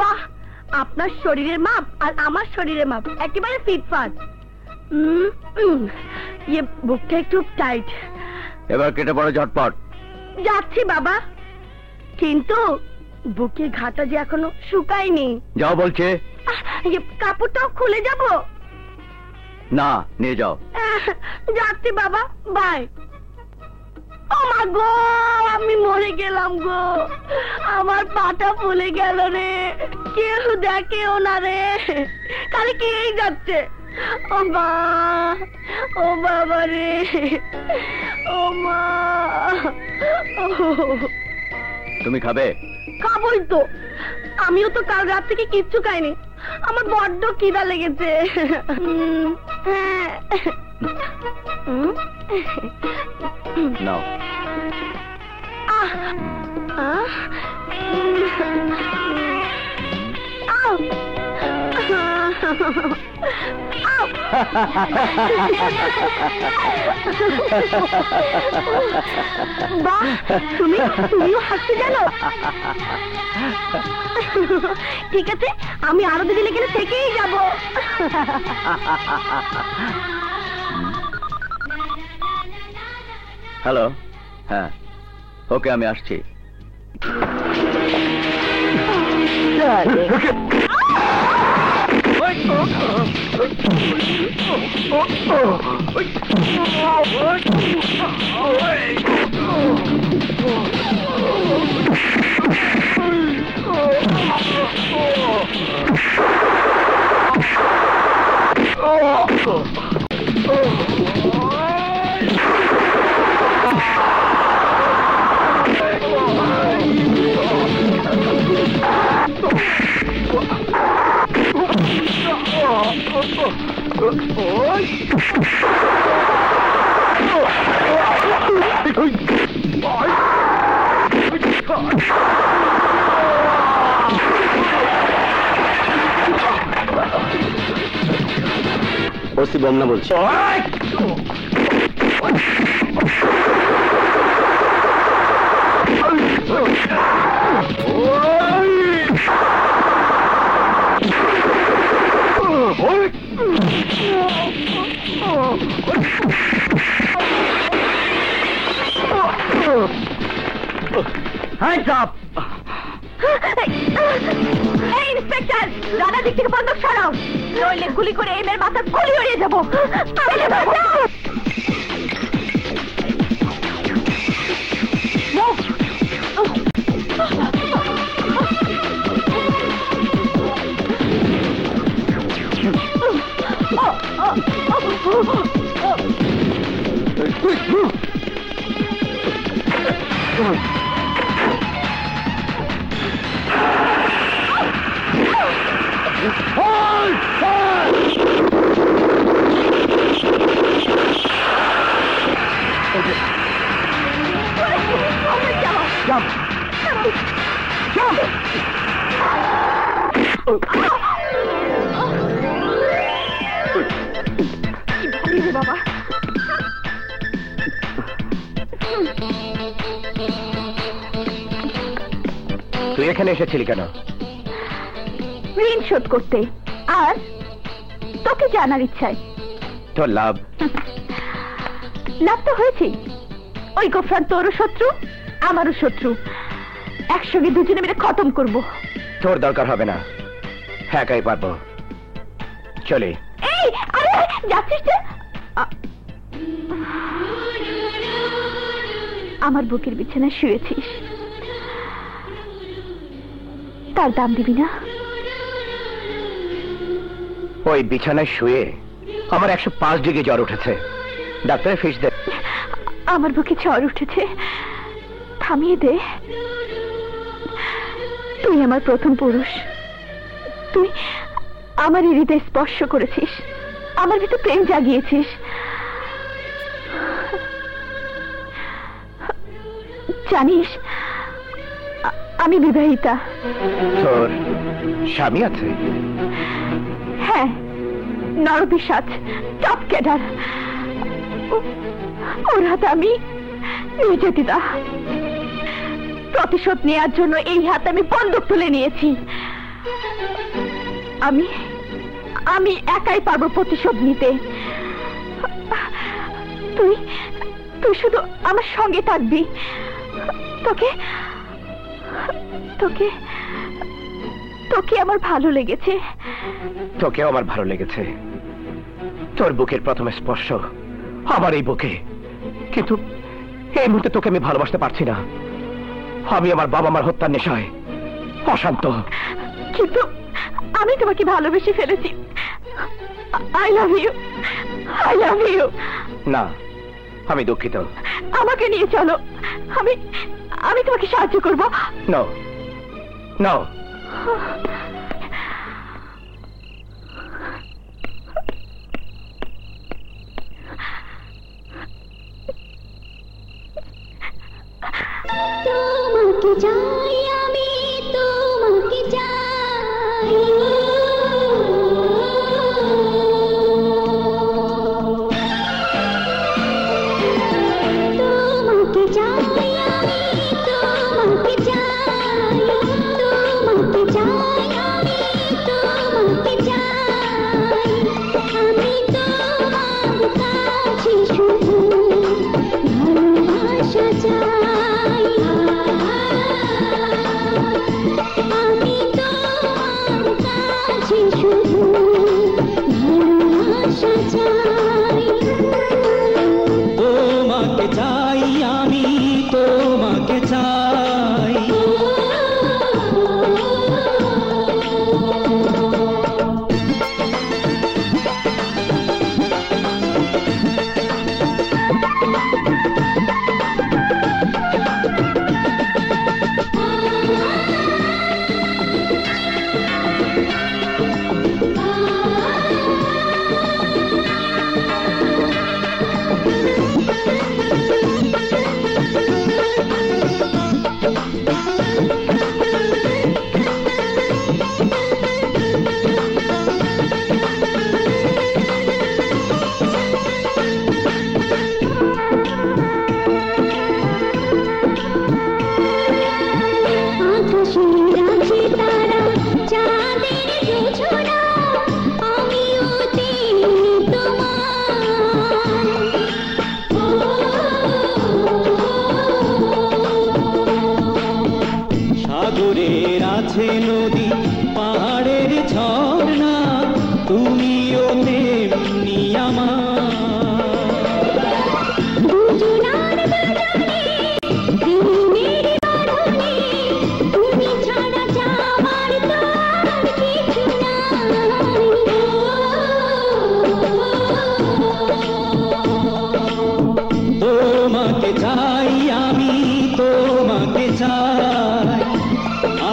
বাহ, আপনার শরীরের মাপ আর আমার শরীরের মাপ একেবারে ফিটফাট। বুকটা একটু টাইট। এবার কেটে পড়ো ঝটপট। যাচ্ছি বাবা, কিন্তু বুকের ঘাটা যে এখনো শুকায়নি। যাও বলছে। কাপড়টাও খুলে যাব? না, নিয়ে যাও। যাচ্ছি বাবা, বাই। ও মা গো, আমি মরে গেলাম গো, আমার পাটা ফুলে গেল রে, কেউ দেখেও না রে, কালে কেই যাচ্ছে। ও মা, ও বাবা রে, ও মা। তুমি খাবে? খাবোই তো, আমিও তো কাল রাত থেকে কিচ্ছু খাইনি, আমার বড্ড খিদা লেগেছে। হ্যাঁ, নাও। বাহ, তুমিও হাসতে জানো? ঠিক আছে, আমি আরো দুদিন এখানে থেকেই যাবো। হ্যালো, হ্যাঁ, ওকে, আমি আসছি। ওসি বমনা বলছি। Hands up! ইন্সপেক্টর, রানা দিক থেকে বন্দুক সরাও, নইলে গুলি করে এই মেয়ের মাথা গুলি উড়িয়ে যাবো। বাবা, তুই এখানে এসেছিলি কেন? ঋণ শোধ করতে, আর তোকে জানার ইচ্ছায়। তোর লাভ? লাভ তো হয়েছে, ওই গোফরান তোরও শত্রু আমারও শত্রু, একসঙ্গে দুজনে মিলে খতম করব। তোর দরকার হবে না, একাই পারবো। চলে। এই, আরে যাচ্ছিস যে? আমার বুকের বিছানায় শুয়েছিস, তার দাম দিবি না? ওই বিছানায় শুয়ে আমার 105 ডিগ্রি জ্বর উঠেছে, ডাক্তারের ফিস দে। আমার বুকে জ্বর উঠেছে, থামিয়ে দে। তুই আমার প্রথম পুরুষ, তুই আমার হৃদয় স্পর্শ করেছিস, আমার ভিতরে প্রেম জাগিয়েছিস। জানিস আমি বিবাহিতা। তোর স্বামী আছে? হ্যাঁ, নরপিশাচ, টপ ক্যাডার। ওর হাতে আমি নির্যাতিতা। প্রতিশোধ নেয়ার জন্য এই হাতে আমি বন্দুক তুলে নিয়েছি। আমি আমি একাই পারবো প্রতিশোধ নিতে। তুই তুই শুধু আমার সঙ্গে থাকবি। তোকে তোকে তোকে আমার ভালো লেগেছে। তোকেও আমার ভালো লেগেছে। তোর বুকের প্রথম স্পর্শ আমার এই বুকে, কিন্তু এই মুহূর্তে তোকে আমি ভালোবাসতে পারছি না। আমি আমার বাবা মার হত্যার নেশায় অশান্ত। কিন্তু আমি তোমাকে ভালোবেসে ফেলেছি। I love you, I love you. না, আমি দুঃখিত। আমাকে নিয়ে চলো, আমি আমি তোমাকে সাহায্য করব। No no. তোমাকে চাই, আমি তোমাকে চাই। তোমাকে চাই, আমি তোমাকে চাই। তোমাকে চাই, আমি তোমাকে চাই। আমি তোমার কাছে শুধু ভালোবাসা চাই। আমি তোমার কাছে শুধু ভালোবাসা চাই। তোমাকে চাই, আমি তোমাকে চাই। আকাশের আছে তারা, চাঁদের জোছনা, আমিও সাগরের আছে নদী, পাহাড়ের ঝর্ণা, তুমিও তেমনি আমার। দুজনার বাঁধনে, প্রেমের বাঁধনে, তুমি ছাড়া যাবার তো আর কিছু নাই। তোমাকে চাই, আমি তোমাকে চাই।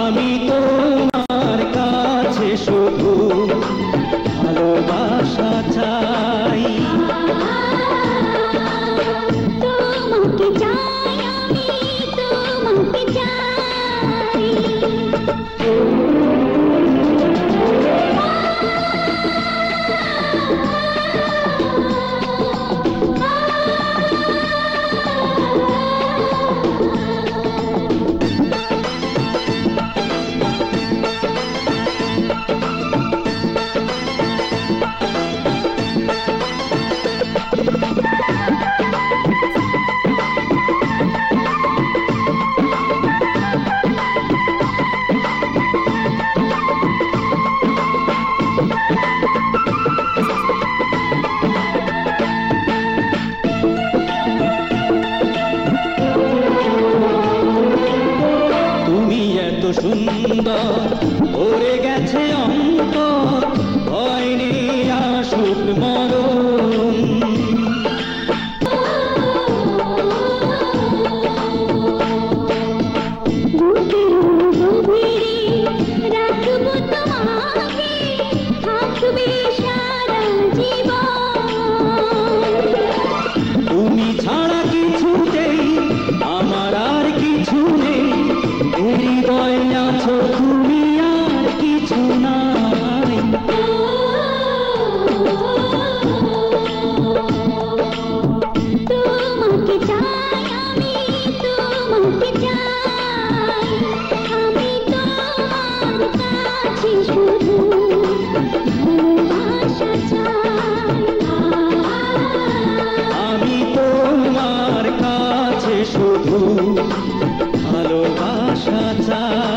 আমি তোমার কাছে শুধু ভালোবাসা চাই। তোমাকে চাই, আমি তোমাকে চাই। তুমি এত সুন্দর, ভরে গেছে অন্তর, ভয় নেই আসুক মরণ। বুকের গভীরে রাখবো তোমাকে, থাকবে সারা জীবন। তুমি ছাড়া কিছুতেই আমার আর কিছু নেই, হৃদয়ে আছো তুমি, আর কিছু না। ভালোবাসা চাই।